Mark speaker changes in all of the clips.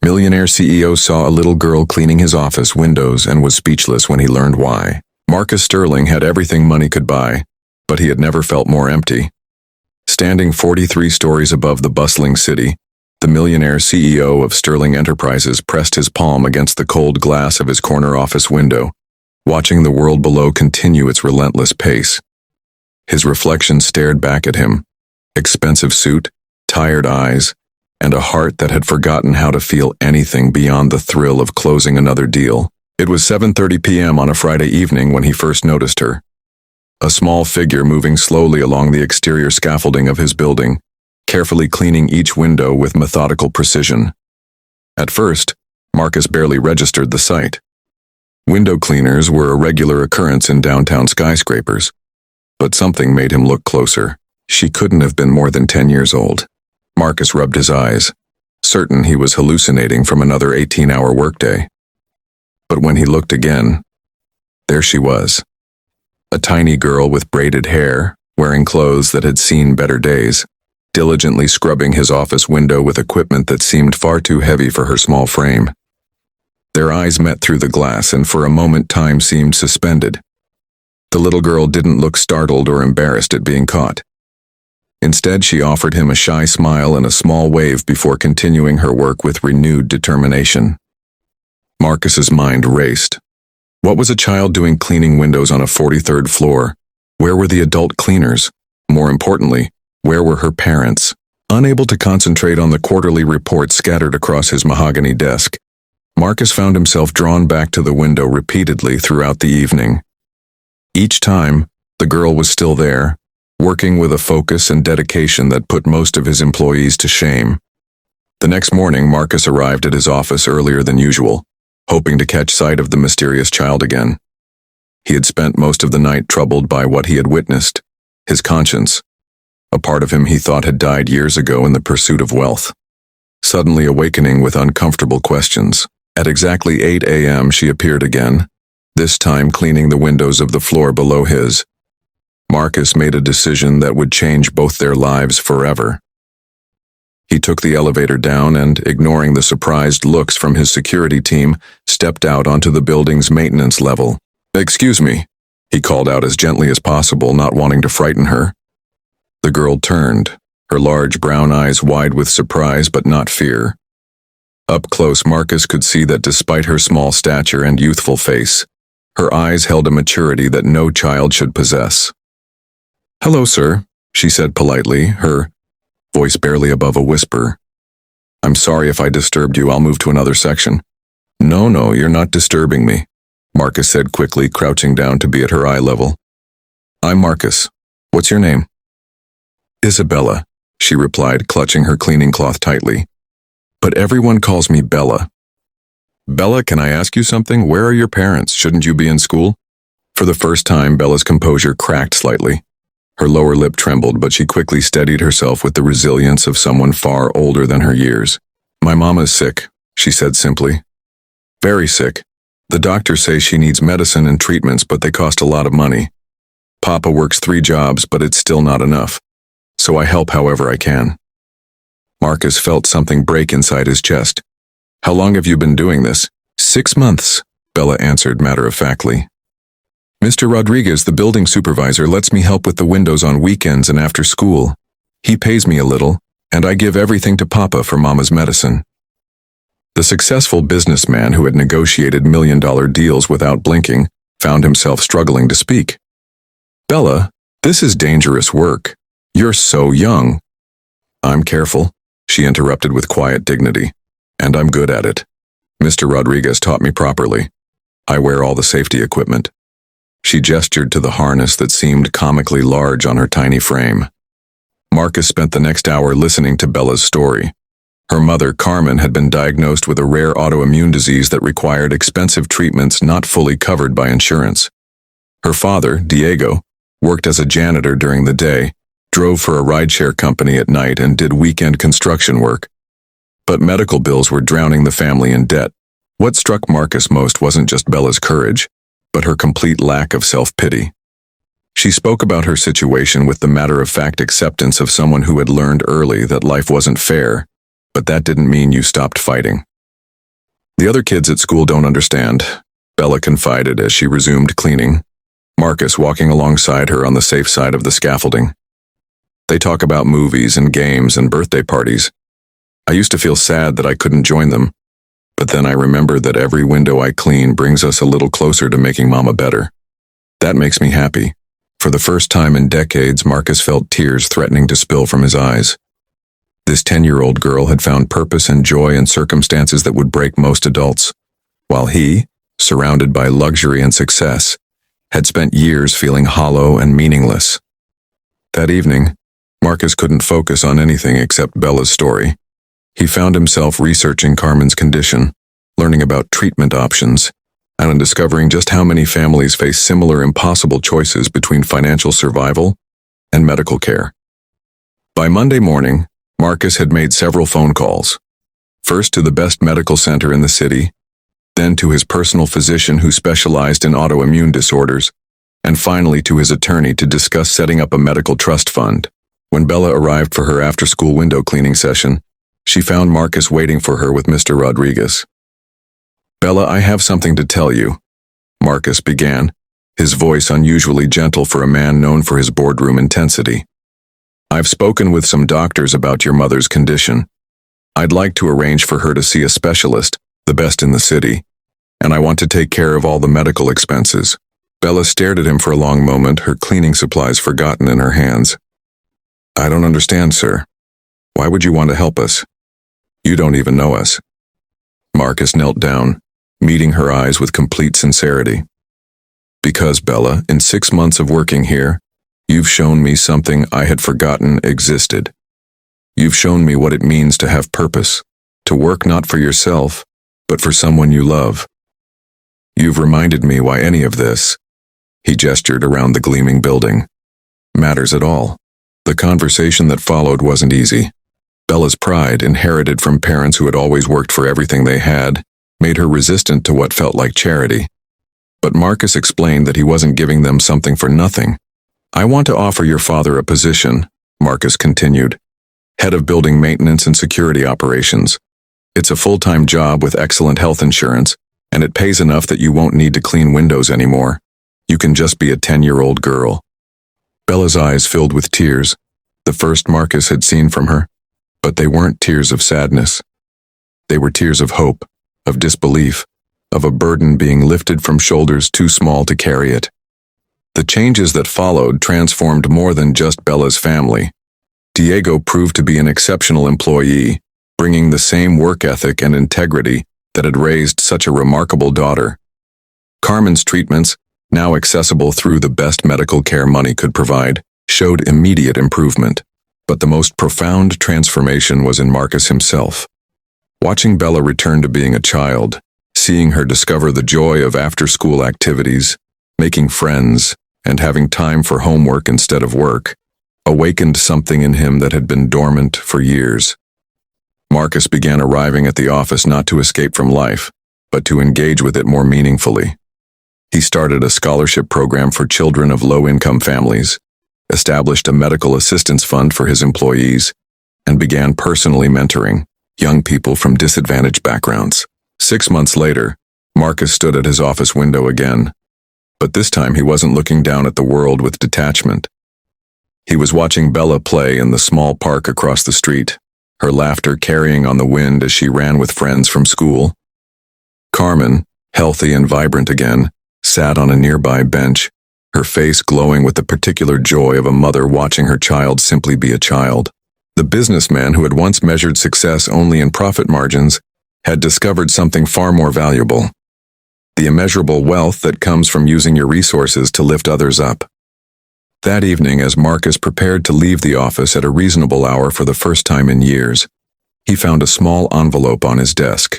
Speaker 1: Millionaire CEO saw a little girl cleaning his office windows and was speechless when he learned why. Marcus Sterling had everything money could buy, but he had never felt more empty. Standing 43 stories above the bustling city, the millionaire CEO of Sterling Enterprises pressed his palm against the cold glass of his corner office window, watching the world below continue its relentless pace. His reflection stared back at him, expensive suit, tired eyes, and a heart that had forgotten how to feel anything beyond the thrill of closing another deal. It was 7:30 p.m. on a Friday evening when he first noticed her. A small figure moving slowly along the exterior scaffolding of his building, carefully cleaning each window with methodical precision. At first, Marcus barely registered the sight. Window cleaners were a regular occurrence in downtown skyscrapers, but something made him look closer. She couldn't have been more than 10 years old. Marcus rubbed his eyes, certain he was hallucinating from another 18-hour workday. But when he looked again, there she was. A tiny girl with braided hair, wearing clothes that had seen better days, diligently scrubbing his office window with equipment that seemed far too heavy for her small frame. Their eyes met through the glass, and for a moment time seemed suspended. The little girl didn't look startled or embarrassed at being caught. Instead, she offered him a shy smile and a small wave before continuing her work with renewed determination. Marcus's mind raced. What was a child doing cleaning windows on a 43rd floor? Where were the adult cleaners? More importantly, where were her parents? Unable to concentrate on the quarterly reports scattered across his mahogany desk, Marcus found himself drawn back to the window repeatedly throughout the evening. Each time, the girl was still there, working with a focus and dedication that put most of his employees to shame. The next morning, Marcus arrived at his office earlier than usual, hoping to catch sight of the mysterious child again. He had spent most of the night troubled by what he had witnessed, his conscience, a part of him he thought had died years ago in the pursuit of wealth, suddenly awakening with uncomfortable questions. At exactly 8 a.m. she appeared again, this time cleaning the windows of the floor below his. Marcus made a decision that would change both their lives forever. He took the elevator down and, ignoring the surprised looks from his security team, stepped out onto the building's maintenance level. "Excuse me," he called out as gently as possible, not wanting to frighten her. The girl turned, her large brown eyes wide with surprise but not fear. Up close, Marcus could see that despite her small stature and youthful face, her eyes held a maturity that no child should possess. "Hello, sir," she said politely, her voice barely above a whisper. "I'm sorry if I disturbed you. I'll move to another section." No, you're not disturbing me," Marcus said quickly, crouching down to be at her eye level. "I'm Marcus. What's your name?" "Isabella," she replied, clutching her cleaning cloth tightly. "But everyone calls me Bella." "Bella, can I ask you something? Where are your parents? Shouldn't you be in school?" For the first time, Bella's composure cracked slightly. Her lower lip trembled, but she quickly steadied herself with the resilience of someone far older than her years. "My mama's sick," she said simply. "Very sick. The doctors say she needs medicine and treatments, but they cost a lot of money. Papa works 3 jobs, but it's still not enough. So I help however I can." Marcus felt something break inside his chest. "How long have you been doing this?" 6 months, Bella answered matter-of-factly. "Mr. Rodriguez, the building supervisor, lets me help with the windows on weekends and after school. He pays me a little, and I give everything to Papa for Mama's medicine." The successful businessman who had negotiated million-dollar deals without blinking found himself struggling to speak. "Bella, this is dangerous work. You're so young." "I'm careful," she interrupted with quiet dignity, "and I'm good at it. Mr. Rodriguez taught me properly. I wear all the safety equipment." She gestured to the harness that seemed comically large on her tiny frame. Marcus spent the next hour listening to Bella's story. Her mother, Carmen, had been diagnosed with a rare autoimmune disease that required expensive treatments not fully covered by insurance. Her father, Diego, worked as a janitor during the day, drove for a rideshare company at night, and did weekend construction work. But medical bills were drowning the family in debt. What struck Marcus most wasn't just Bella's courage, but her complete lack of self-pity. She spoke about her situation with the matter-of-fact acceptance of someone who had learned early that life wasn't fair, but that didn't mean you stopped fighting. The other kids at school don't understand, Bella confided as she resumed cleaning, Marcus walking alongside her on the safe side of the scaffolding. They talk about movies and games and birthday parties. I used to feel sad that I couldn't join them, but then I remember that every window I clean brings us a little closer to making Mama better. That makes me happy. For the first time in decades, Marcus felt tears threatening to spill from his eyes. This 10-year-old girl had found purpose and joy in circumstances that would break most adults, while he, surrounded by luxury and success, had spent years feeling hollow and meaningless. That evening, Marcus couldn't focus on anything except Bella's story. He found himself researching Carmen's condition, learning about treatment options, and discovering just how many families face similar impossible choices between financial survival and medical care. By Monday morning, Marcus had made several phone calls, first to the best medical center in the city, then to his personal physician who specialized in autoimmune disorders, and finally to his attorney to discuss setting up a medical trust fund. When Bella arrived for her after-school window cleaning session, she found Marcus waiting for her with Mr. Rodriguez. "Bella, I have something to tell you," Marcus began, his voice unusually gentle for a man known for his boardroom intensity. "I've spoken with some doctors about your mother's condition. I'd like to arrange for her to see a specialist, the best in the city, and I want to take care of all the medical expenses." Bella stared at him for a long moment, her cleaning supplies forgotten in her hands. "I don't understand, sir. Why would you want to help us? You don't even know us." Marcus knelt down, meeting her eyes with complete sincerity. "Because, Bella, in 6 months of working here, you've shown me something I had forgotten existed. You've shown me what it means to have purpose, to work not for yourself, but for someone you love. You've reminded me why any of this," he gestured around the gleaming building, "matters at all." The conversation that followed wasn't easy. Bella's pride, inherited from parents who had always worked for everything they had, made her resistant to what felt like charity. But Marcus explained that he wasn't giving them something for nothing. "I want to offer your father a position," Marcus continued, "head of building maintenance and security operations. It's a full-time job with excellent health insurance, and it pays enough that you won't need to clean windows anymore. You can just be a 10-year-old girl." Bella's eyes filled with tears, the first Marcus had seen from her, but they weren't tears of sadness. They were tears of hope, of disbelief, of a burden being lifted from shoulders too small to carry it. The changes that followed transformed more than just Bella's family. Diego proved to be an exceptional employee, bringing the same work ethic and integrity that had raised such a remarkable daughter. Carmen's treatments, now accessible through the best medical care money could provide, showed immediate improvement. But the most profound transformation was in Marcus himself. Watching Bella return to being a child, seeing her discover the joy of after-school activities, making friends, and having time for homework instead of work, awakened something in him that had been dormant for years. Marcus began arriving at the office not to escape from life, but to engage with it more meaningfully. He started a scholarship program for children of low-income families, established a medical assistance fund for his employees, and began personally mentoring young people from disadvantaged backgrounds. 6 months later, Marcus stood at his office window again, but this time he wasn't looking down at the world with detachment. He was watching Bella play in the small park across the street, her laughter carrying on the wind as she ran with friends from school. Carmen, healthy and vibrant again, sat on a nearby bench, her face glowing with the particular joy of a mother watching her child simply be a child. The businessman who had once measured success only in profit margins had discovered something far more valuable: the immeasurable wealth that comes from using your resources to lift others up. That evening, as Marcus prepared to leave the office at a reasonable hour for the first time in years, he found a small envelope on his desk.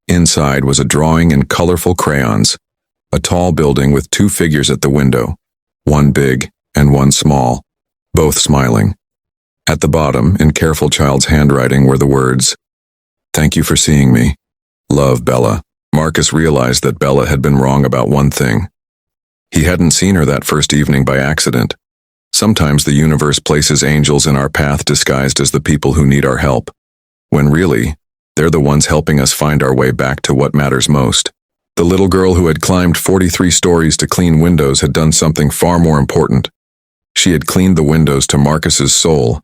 Speaker 1: Inside was a drawing in colorful crayons, a tall building with 2 figures at the window, one big and one small, both smiling. At the bottom, in careful child's handwriting, were the words, "Thank you for seeing me. Love, Bella." Marcus realized that Bella had been wrong about one thing. He hadn't seen her that first evening by accident. Sometimes the universe places angels in our path disguised as the people who need our help, when really, They're the ones helping us find our way back to what matters most. The little girl who had climbed 43 stories to clean windows had done something far more important. She had cleaned the windows to Marcus's soul,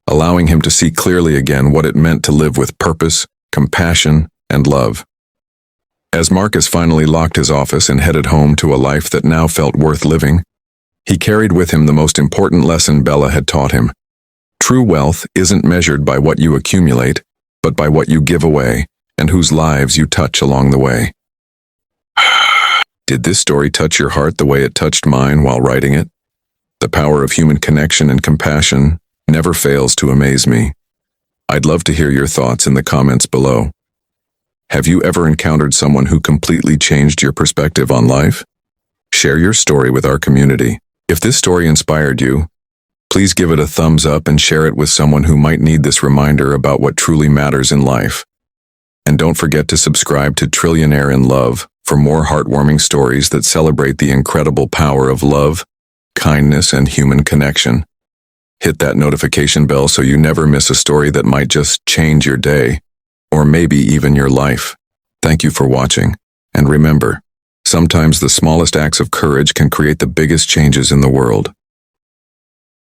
Speaker 1: allowing him to see clearly again what it meant to live with purpose, compassion, and love. As Marcus finally locked his office and headed home to a life that now felt worth living, he carried with him the most important lesson Bella had taught him. True wealth isn't measured by what you accumulate, but by what you give away and whose lives you touch along the way. Did this story touch your heart the way it touched mine while writing it? The power of human connection and compassion never fails to amaze me. I'd love to hear your thoughts in the comments below. Have you ever encountered someone who completely changed your perspective on life? Share your story with our community. If this story inspired you, please give it a thumbs up and share it with someone who might need this reminder about what truly matters in life. And don't forget to subscribe to Trillionaire in Love for more heartwarming stories that celebrate the incredible power of love, kindness, and human connection. Hit that notification bell so you never miss a story that might just change your day, or maybe even your life. Thank you for watching, and remember, sometimes the smallest acts of courage can create the biggest changes in the world.